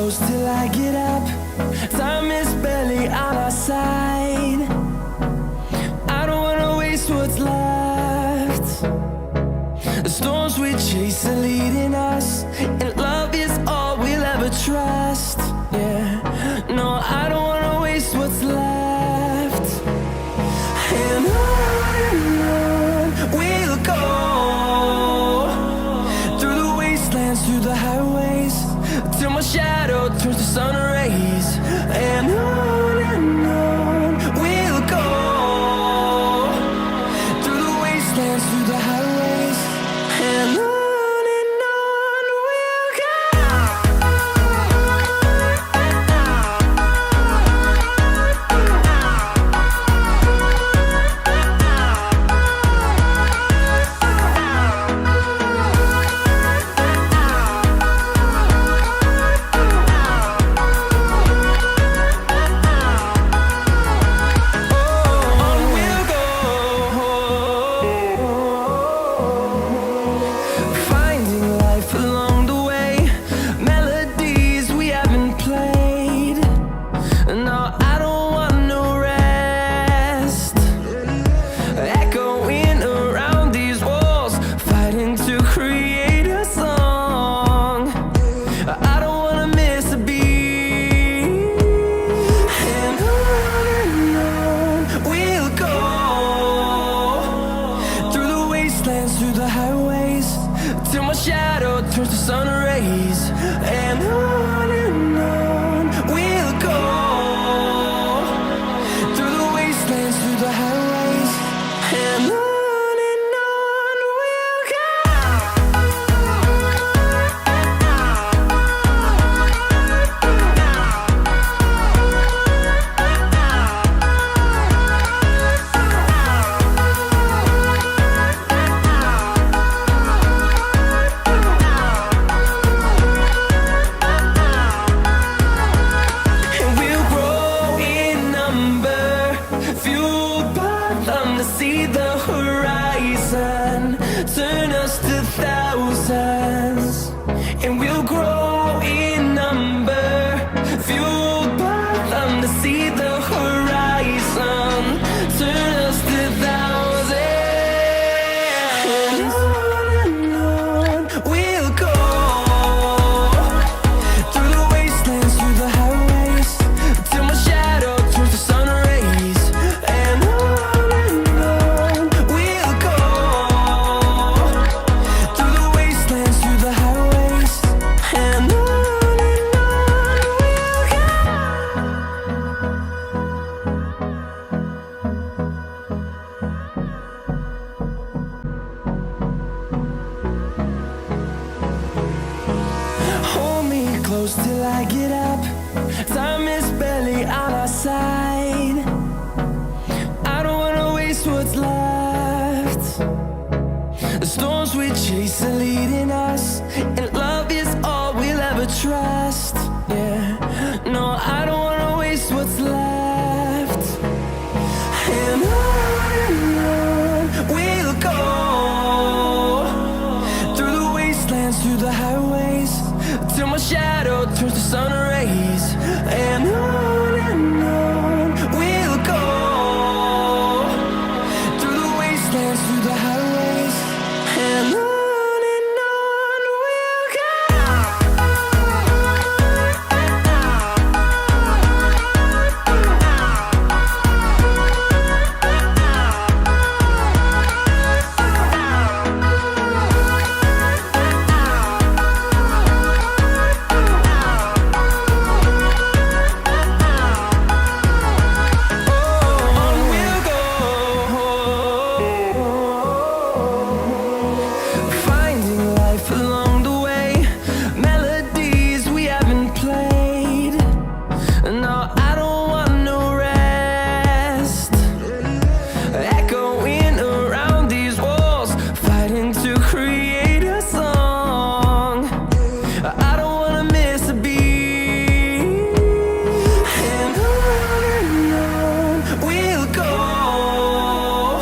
close till I get up. Time is barely on our side. I don't wanna waste what's left. The storms we chase are leading us, and love is all we'll ever trust. Yeah, no, I don't wanna waste what's left. And on we'll go, through the wastelands, through the highways, till my shadow turns to sun rays. And on we'll go, through the wastelands, through the highways, and on. Through the highways, till my shadow turns to sun rays. And on we'll go, through the wastelands, through the highways, and on. See the horizon turn us to thousands, and we'll grow in number, fueled by them to see the horizon turn us to thousands. And on we'll go, through the wastelands, through the highways, till my shadow turns to sun rays. And close till I get up. Time is barely on our side. I don't wanna waste what's left. The storms we chase are leading us, and love is all we'll ever trust.